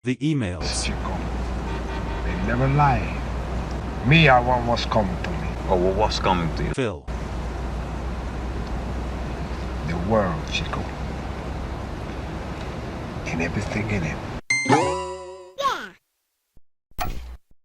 The emails. Chico, they never lie. Me, I want what's coming to me. Oh, well, what's coming to you? Phil. The world, Chico. And everything in it.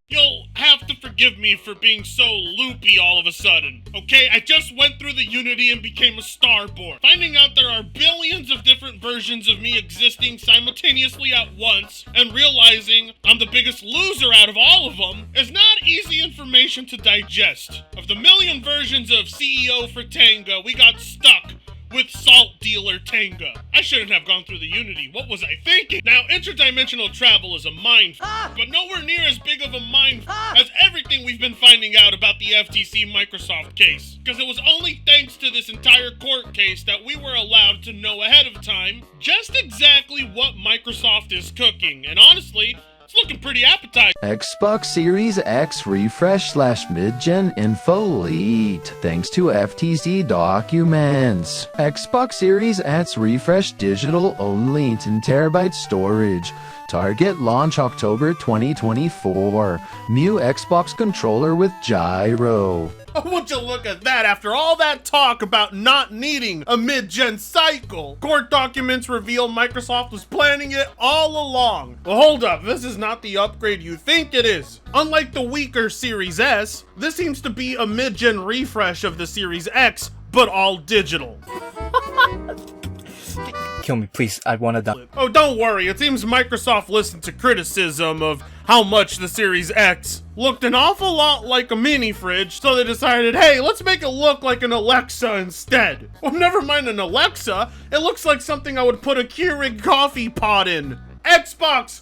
You'll have to forgive me for being so loopy all of a sudden, okay? I just went through the Unity and became a Starboard. Finding out there are billions of different versions of me existing simultaneously at once, and realizing I'm the biggest loser out of all of them, is not easy information to digest. Of the million versions of CEO for Tanga, we got stuck with Salt Dealer Tanga. I shouldn't have gone through the Unity. What was I thinking? Now, interdimensional travel is a minefield, but nowhere near as big of a minefield as everything we've been finding out about the FTC Microsoft case. Because it was only thanks to this entire court case that we were allowed to know ahead of time just exactly what Microsoft is cooking. And honestly, it's looking pretty appetizing. Xbox Series X refresh/mid-gen info leaked thanks to FTC documents. Xbox Series X refresh digital only 10 terabyte storage. Target launch October 2024. New Xbox controller with gyro. Would you look at that after all that talk about not needing a mid-gen cycle? Court documents reveal Microsoft was planning it all along. Well, hold up, this is not the upgrade you think it is. Unlike the weaker Series S, this seems to be a mid-gen refresh of the Series X, but all digital. Kill me, please. I wanna die. Oh, don't worry. It seems Microsoft listened to criticism of how much the Series X looked an awful lot like a mini fridge, so they decided, hey, let's make it look like an Alexa instead. Well, never mind an Alexa. It looks like something I would put a Keurig coffee pot in. Xbox,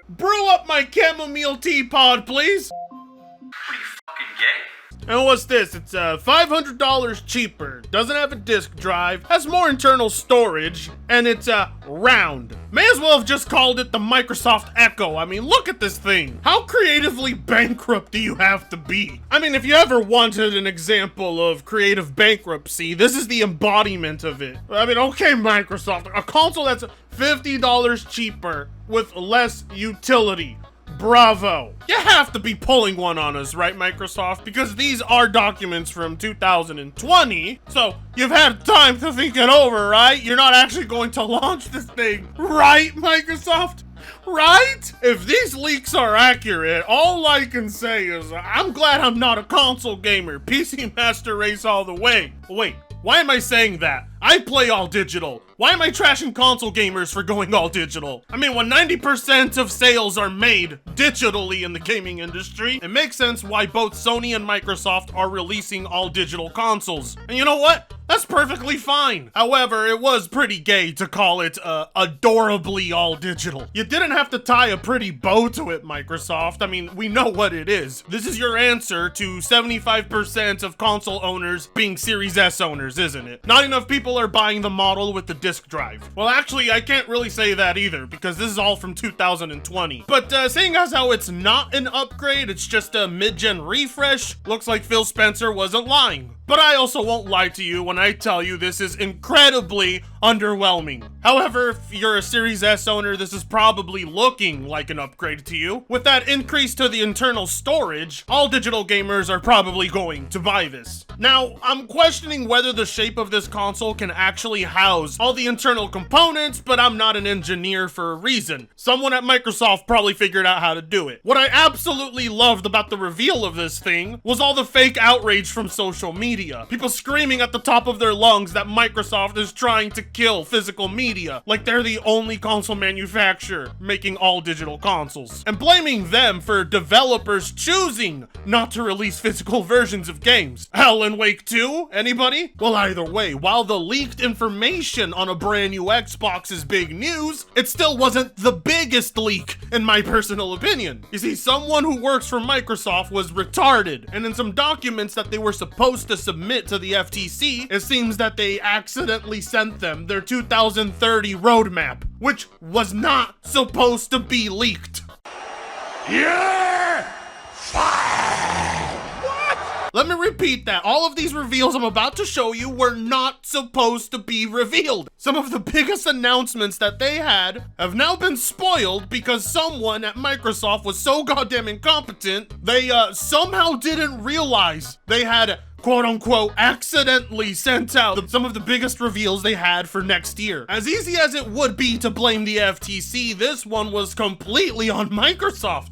brew up my chamomile tea pod, please. Are you fucking gay? And what's this? It's $500 cheaper, doesn't have a disk drive, has more internal storage, and it's round. May as well have just called it the Microsoft Echo. I mean, look at this thing. How creatively bankrupt do you have to be? I mean, if you ever wanted an example of creative bankruptcy, this is the embodiment of it. I mean, okay, Microsoft, a console that's $50 cheaper with less utility. Bravo. You have to be pulling one on us, right, Microsoft? Because these are documents from 2020, so you've had time to think it over, right? You're not actually going to launch this thing, right, Microsoft? Right? If these leaks are accurate, all I can say is I'm glad I'm not a console gamer. PC Master Race all the way. Wait, why am I saying that? I play all digital. Why am I trashing console gamers for going all digital? I mean, when 90% of sales are made digitally in the gaming industry, it makes sense why both Sony and Microsoft are releasing all digital consoles. And you know what? That's perfectly fine. However, it was pretty gay to call it adorably all digital. You didn't have to tie a pretty bow to it, Microsoft. I mean, we know what it is. This is your answer to 75% of console owners being Series S owners, isn't it? Not enough people are buying the model with the disk drive. Well, actually, I can't really say that either, because this is all from 2020. But seeing as how it's not an upgrade, it's just a mid-gen refresh, looks like Phil Spencer wasn't lying. But I also won't lie to you when I tell you this is incredibly underwhelming. However, if you're a Series S owner, this is probably looking like an upgrade to you. With that increase to the internal storage, all digital gamers are probably going to buy this. Now, I'm questioning whether the shape of this console can actually house all the internal components, but I'm not an engineer for a reason. Someone at Microsoft probably figured out how to do it. What I absolutely loved about the reveal of this thing was all the fake outrage from social media. People screaming at the top of their lungs that Microsoft is trying to kill physical media, like they're the only console manufacturer making all digital consoles, and blaming them for developers choosing not to release physical versions of games. Alan Wake 2? Anybody? Well, either way, while the leaked information on a brand new Xbox is big news, it still wasn't the biggest leak, in my personal opinion. You see, someone who works for Microsoft was retarded, and in some documents that they were supposed to submit to the FTC, it seems that they accidentally sent them their 2030 roadmap, which was not supposed to be leaked. You're fired! What? Let me repeat that. All of these reveals I'm about to show you were not supposed to be revealed. Some of the biggest announcements that they had have now been spoiled because someone at Microsoft was so goddamn incompetent, they somehow didn't realize they had quote-unquote accidentally sent out some of the biggest reveals they had for next year. As easy as it would be to blame the FTC, this one was completely on Microsoft.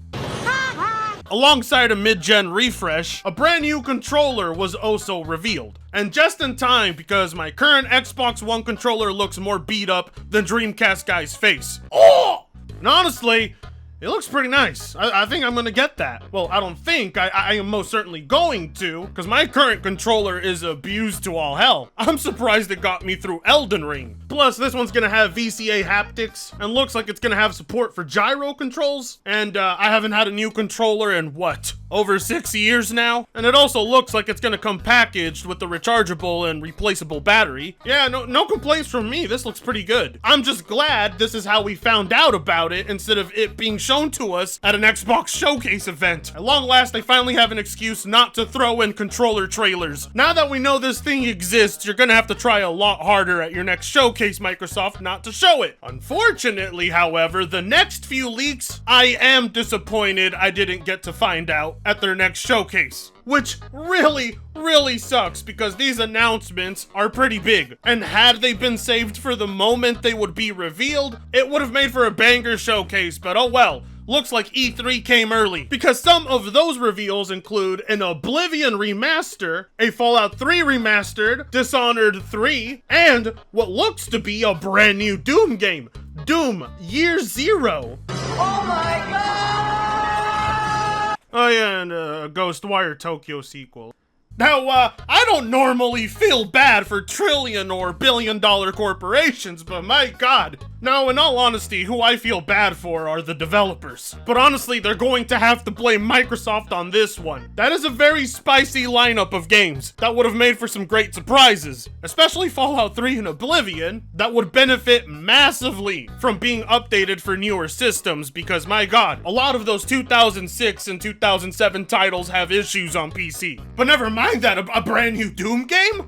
Alongside a mid-gen refresh, a brand new controller was also revealed. And just in time because my current Xbox One controller looks more beat up than Dreamcast guy's face. Oh! And honestly, it looks pretty nice. I think I'm gonna get that. Well, I don't think, I am most certainly going to, because my current controller is abused to all hell. I'm surprised it got me through Elden Ring. Plus, this one's gonna have VCA haptics, and looks like it's gonna have support for gyro controls, and I haven't had a new controller in, what, over 6 years now? And it also looks like it's gonna come packaged with the rechargeable and replaceable battery. Yeah, no complaints from me, this looks pretty good. I'm just glad this is how we found out about it, instead of it being shown to us at an Xbox showcase event. At long last, they finally have an excuse not to throw in controller trailers. Now that we know this thing exists, you're gonna have to try a lot harder at your next showcase, Microsoft, not to show it. Unfortunately, however, the next few leaks, I am disappointed I didn't get to find out at their next showcase. Which really sucks because these announcements are pretty big. And had they been saved for the moment they would be revealed, it would have made for a banger showcase, but oh well. Looks like E3 came early, because some of those reveals include an Oblivion remaster, a Fallout 3 remastered, Dishonored 3, and what looks to be a brand new Doom game, Doom Year Zero. Oh my god! Oh yeah, and a Ghostwire Tokyo sequel. Now, I don't normally feel bad for trillion or billion-dollar corporations, but my god. Now, in all honesty, who I feel bad for are the developers. But honestly, they're going to have to blame Microsoft on this one. That is a very spicy lineup of games that would have made for some great surprises, especially Fallout 3 and Oblivion, that would benefit massively from being updated for newer systems because, my god, a lot of those 2006 and 2007 titles have issues on PC. But never mind that, a brand new Doom game?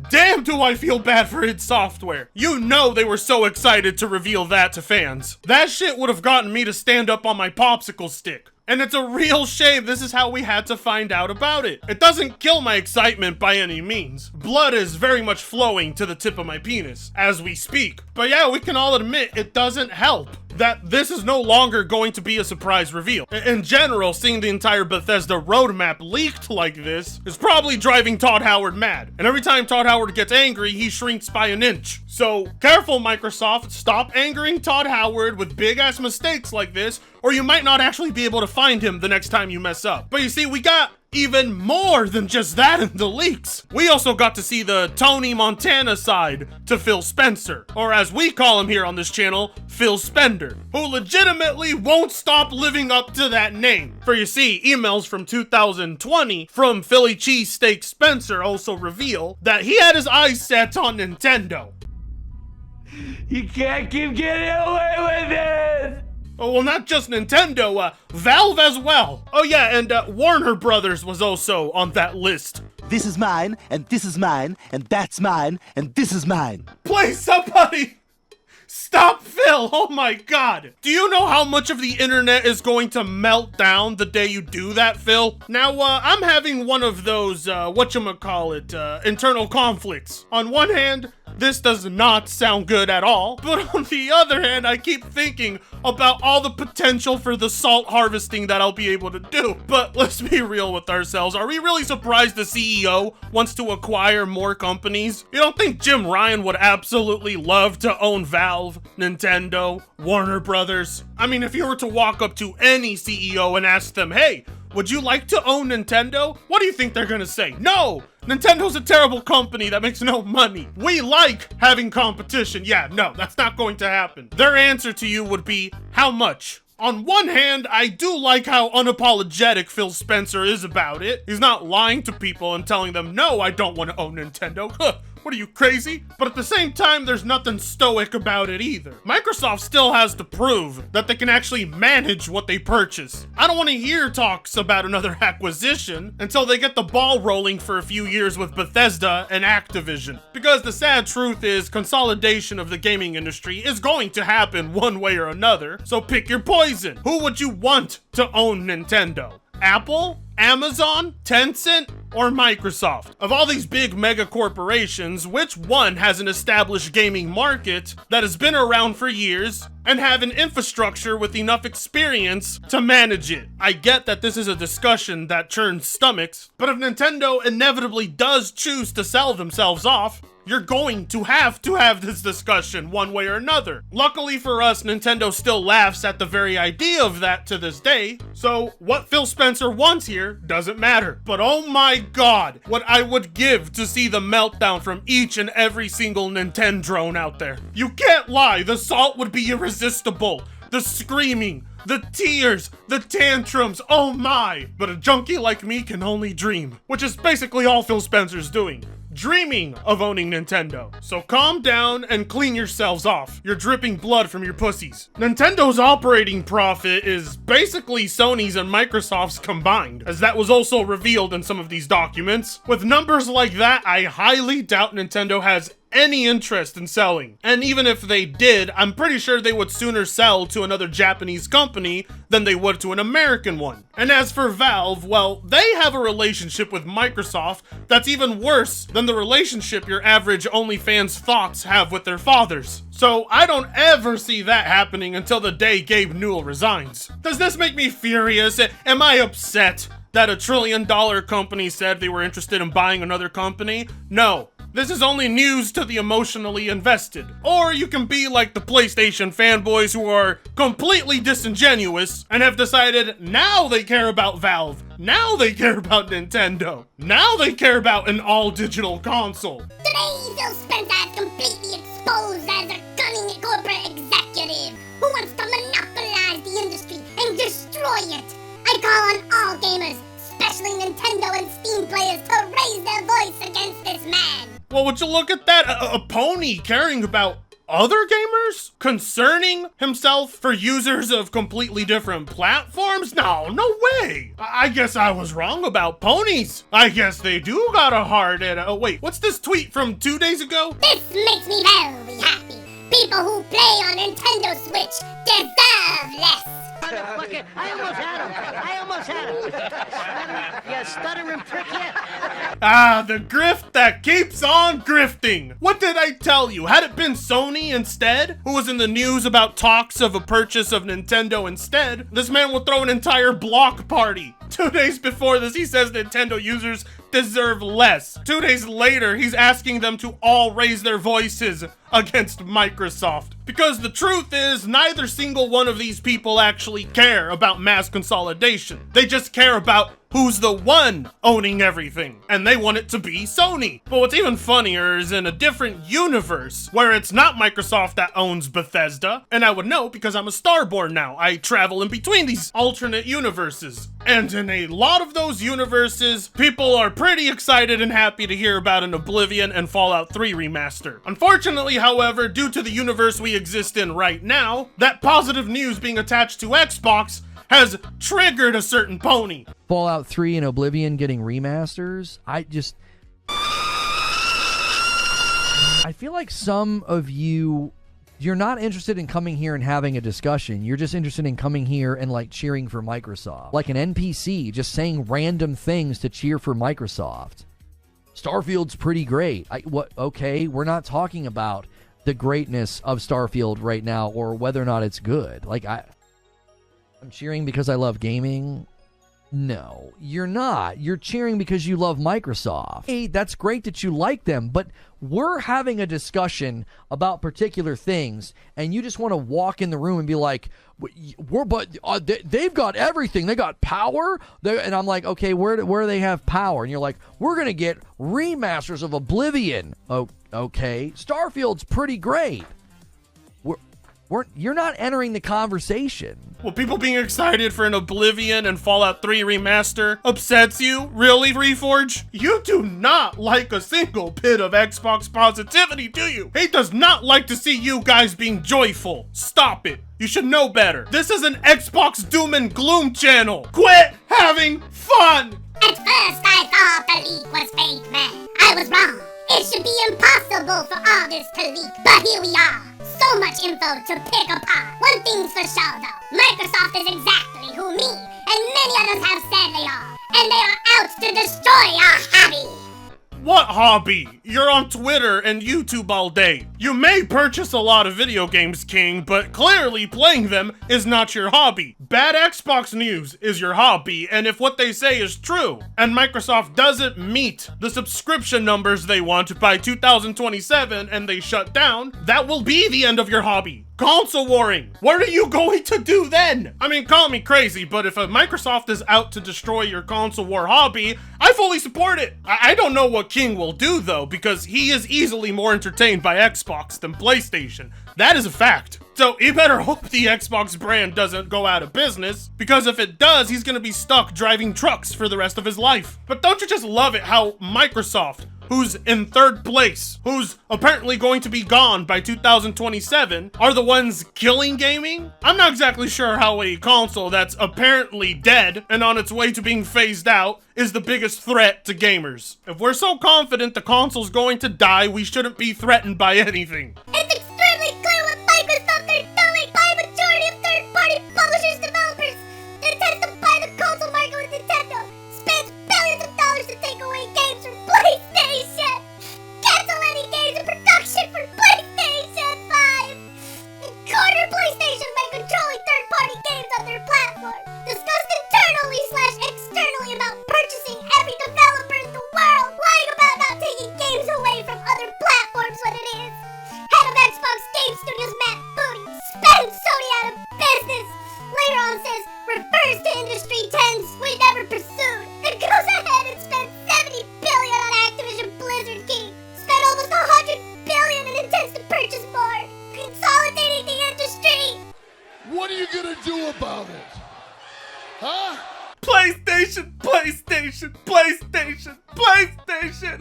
Damn, do I feel bad for id Software. You know they were so excited to reveal that to fans. That shit would have gotten me to stand up on my popsicle stick. And it's a real shame this is how we had to find out about it. It doesn't kill my excitement by any means. Blood is very much flowing to the tip of my penis as we speak. But yeah, we can all admit it doesn't help that this is no longer going to be a surprise reveal. In general, seeing the entire Bethesda roadmap leaked like this is probably driving Todd Howard mad. And every time Todd Howard gets angry, he shrinks by an inch. So careful, Microsoft, stop angering Todd Howard with big ass mistakes like this, or you might not actually be able to find him the next time you mess up. But you see, we got even more than just that in the leaks. We also got to see the Tony Montana side to Phil Spencer, or as we call him here on this channel, Phil Spender, who legitimately won't stop living up to that name. For you see, emails from 2020 from Philly Cheesesteak Spencer also reveal that he had his eyes set on Nintendo. You can't keep getting away with it! Oh, well, not just Nintendo, Valve as well. Oh yeah, and Warner Brothers was also on that list. This is mine, and this is mine, and that's mine, and this is mine. Please, somebody! Stop Phil! Oh my god! Do you know how much of the internet is going to melt down the day you do that, Phil? Now, I'm having one of those, whatchamacallit, internal conflicts. On one hand, this does not sound good at all, but on the other hand, I keep thinking about all the potential for the salt harvesting that I'll be able to do. But let's be real with ourselves. Are we really surprised the CEO wants to acquire more companies? You don't think Jim Ryan would absolutely love to own Valve, Nintendo, Warner Brothers? I mean, if you were to walk up to any CEO and ask them, hey, would you like to own Nintendo? What do you think they're gonna say? No! Nintendo's a terrible company that makes no money. We like having competition. Yeah, no, that's not going to happen. Their answer to you would be, how much? On one hand, I do like how unapologetic Phil Spencer is about it. He's not lying to people and telling them, no, I don't want to own Nintendo. What are you, crazy? But at the same time, there's nothing stoic about it either. Microsoft still has to prove that they can actually manage what they purchase. I don't want to hear talks about another acquisition until they get the ball rolling for a few years with Bethesda and Activision. Because the sad truth is, consolidation of the gaming industry is going to happen one way or another, so pick your poison. Who would you want to own Nintendo? Apple? Amazon? Tencent? Or Microsoft? Of all these big mega corporations, which one has an established gaming market that has been around for years and have an infrastructure with enough experience to manage it? I get that this is a discussion that churns stomachs, but if Nintendo inevitably does choose to sell themselves off, you're going to have this discussion one way or another. Luckily for us, Nintendo still laughs at the very idea of that to this day, so what Phil Spencer wants here doesn't matter. But oh my god, what I would give to see the meltdown from each and every single Nintendo drone out there. You can't lie, the salt would be irresistible. The screaming, the tears, the tantrums, oh my! But a junkie like me can only dream, which is basically all Phil Spencer's doing. Dreaming of owning Nintendo. So calm down and clean yourselves off. You're dripping blood from your pussies. Nintendo's operating profit is basically Sony's and Microsoft's combined, as that was also revealed in some of these documents. With numbers like that, I highly doubt Nintendo has any interest in selling. And even if they did, I'm pretty sure they would sooner sell to another Japanese company than they would to an American one. And as for Valve, well, they have a relationship with Microsoft that's even worse than the relationship your average OnlyFans thoughts have with their fathers. So I don't ever see that happening until the day Gabe Newell resigns. Does this make me furious? Am I upset that a $1 trillion company said they were interested in buying another company? No. This is only news to the emotionally invested. Or you can be like the PlayStation fanboys who are completely disingenuous and have decided now they care about Valve, now they care about Nintendo, now they care about an all-digital console. Today, Phil Spencer is completely exposed as a cunning corporate executive who wants to monopolize the industry and destroy it. I call on all gamers, especially Nintendo and Steam players, to raise their voice against this man. Well, would you look at that? A pony caring about other gamers? Concerning himself for users of completely different platforms? No way. I guess I was wrong about ponies. I guess they do got a heart and oh wait, what's this tweet from 2 days ago? This makes me very happy. People who play on Nintendo Switch deserve less. Motherfucker, I almost had him. You stuttering prick yet? Ah, the grift that keeps on grifting. What did I tell you? Had it been Sony instead, who was in the news about talks of a purchase of Nintendo instead, this man would throw an entire block party. 2 days before this, he says Nintendo users deserve less. 2 days later, he's asking them to all raise their voices against Microsoft. Because the truth is, neither single one of these people actually care about mass consolidation. They just care about who's the one owning everything, and they want it to be Sony. But what's even funnier is in a different universe, where it's not Microsoft that owns Bethesda, and I would know because I'm a Starborn now. I travel in between these alternate universes. And in a lot of those universes, people are pretty excited and happy to hear about an Oblivion and Fallout 3 remaster. Unfortunately, however, due to the universe we exist in right now, that positive news being attached to Xbox has triggered a certain pony. Fallout 3 and Oblivion getting remasters, I feel like some of you're not interested in coming here and having a discussion. You're just interested in coming here and like cheering for Microsoft. Like an NPC just saying random things to cheer for Microsoft. Starfield's pretty great. Okay, we're not talking about the greatness of Starfield right now or whether or not it's good. Like I'm cheering because I love gaming. No, you're not. You're cheering because you love Microsoft. Hey, that's great that you like them, but we're having a discussion about particular things, and you just want to walk in the room and be like, they've got everything. They got power. And I'm like, okay, where do they have power? And you're like, we're going to get remasters of Oblivion. Oh, okay. Starfield's pretty great. You're not entering the conversation. Well, people being excited for an Oblivion and Fallout 3 remaster upsets you? Really, Reforge? You do not like a single bit of Xbox positivity, do you? He does not like to see you guys being joyful. Stop it. You should know better. This is an Xbox doom and gloom channel. Quit having fun! At first, I thought the leak was fake, man. I was wrong. It should be impossible for all this to leak, but here we are. So much info to pick apart. One thing's for sure, though. Microsoft is exactly who me and many others have said they are. And they are out to destroy our hobby. What hobby? You're on Twitter and YouTube all day. You may purchase a lot of video games, King, but clearly playing them is not your hobby. Bad Xbox news is your hobby, and if what they say is true, and Microsoft doesn't meet the subscription numbers they want by 2027 and they shut down, that will be the end of your hobby. Console warring. What are you going to do then? I mean, call me crazy, but if Microsoft is out to destroy your console war hobby, I fully support it. I don't know what King will do though, because he is easily more entertained by Xbox than PlayStation. That is a fact. So he better hope the Xbox brand doesn't go out of business, because if it does, he's gonna be stuck driving trucks for the rest of his life. But don't you just love it how Microsoft, who's in third place, who's apparently going to be gone by 2027, are the ones killing gaming? I'm not exactly sure how a console that's apparently dead and on its way to being phased out is the biggest threat to gamers. If we're so confident the console's going to die, we shouldn't be threatened by anything. It's extremely clear what Microsoft are doing by a majority of third-party publishers, developers. They tend to buy the console market with Nintendo, spends billions of dollars to take away games from PlayStation, cancel any games in production for PlayStation 5, and corner PlayStation by controlling third-party games on their platform, discussed internally/externally about purchasing every developer in the world, lying about not taking games away from other platforms when it is. Head of Xbox Game Studios Matt Booty spends Sony out of business. Later on says refers to industry trends we never pursued. Then goes ahead and spends $70 billion on Activision Blizzard King. Spent almost $100 billion and intends to purchase more, consolidating the industry. What are you gonna do about it? Huh? PlayStation, PlayStation, PlayStation, PlayStation.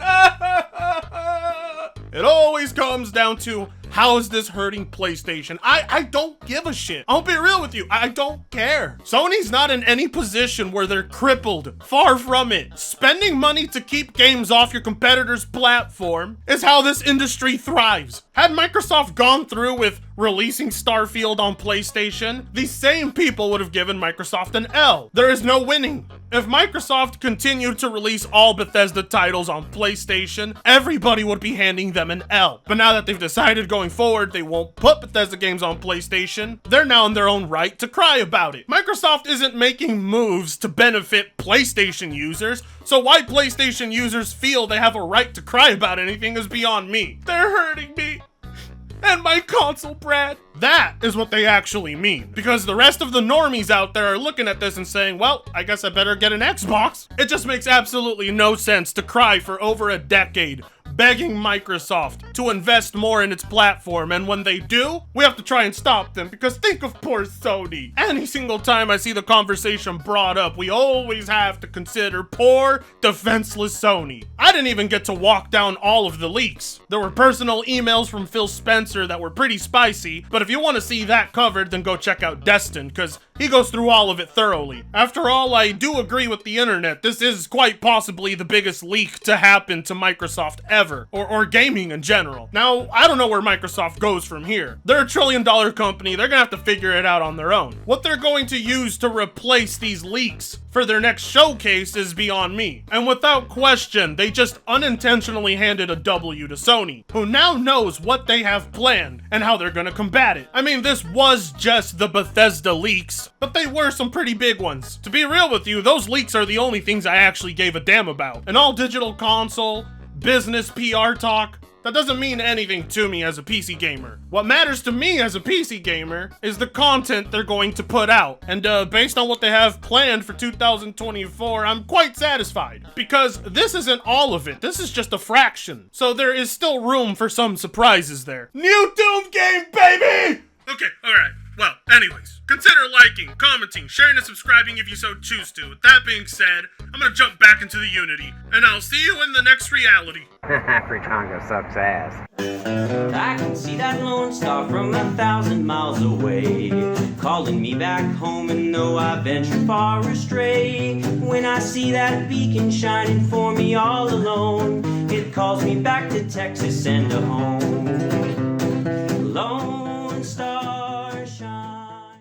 It always comes down to, how is this hurting PlayStation? I don't give a shit. I'll be real with you. I don't care. Sony's not in any position where they're crippled. Far from it. Spending money to keep games off your competitor's platform is how this industry thrives. Had Microsoft gone through with releasing Starfield on PlayStation, these same people would have given Microsoft an L. There is no winning. If Microsoft continued to release all Bethesda titles on PlayStation, everybody would be handing them an L. But now that they've decided going forward they won't put Bethesda games on PlayStation, they're now in their own right to cry about it. Microsoft isn't making moves to benefit PlayStation users, so why PlayStation users feel they have a right to cry about anything is beyond me. They're hurting me. And my console, Brad. That is what they actually mean. Because the rest of the normies out there are looking at this and saying, well, I guess I better get an Xbox. It just makes absolutely no sense to cry for over a decade, begging Microsoft to invest more in its platform, and when they do, we have to try and stop them, because think of poor Sony. Any single time I see the conversation brought up, we always have to consider poor, defenseless Sony. I didn't even get to walk down all of the leaks. There were personal emails from Phil Spencer that were pretty spicy, but if you want to see that covered, then go check out Destin, because he goes through all of it thoroughly. After all, I do agree with the internet. This is quite possibly the biggest leak to happen to Microsoft ever, or gaming in general. Now, I don't know where Microsoft goes from here. They're a $1 trillion company. They're gonna have to figure it out on their own. What they're going to use to replace these leaks for their next showcase is beyond me. And without question, they just unintentionally handed a W to Sony, who now knows what they have planned and how they're gonna combat it. I mean, this was just the Bethesda leaks, but they were some pretty big ones. To be real with you, those leaks are the only things I actually gave a damn about. An all-digital console, business PR talk, that doesn't mean anything to me as a PC gamer. What matters to me as a PC gamer is the content they're going to put out. And based on what they have planned for 2024, I'm quite satisfied. Because this isn't all of it, this is just a fraction. So there is still room for some surprises there. New Doom game, baby! Okay, alright. Well, anyways, consider liking, commenting, sharing, and subscribing if you so choose to. With that being said, I'm gonna jump back into the Unity, and I'll see you in the next reality. Fritongo sucks ass. I can see that lone star from 1,000 miles away, calling me back home, and though I venture far astray, when I see that beacon shining for me all alone, it calls me back to Texas and to home.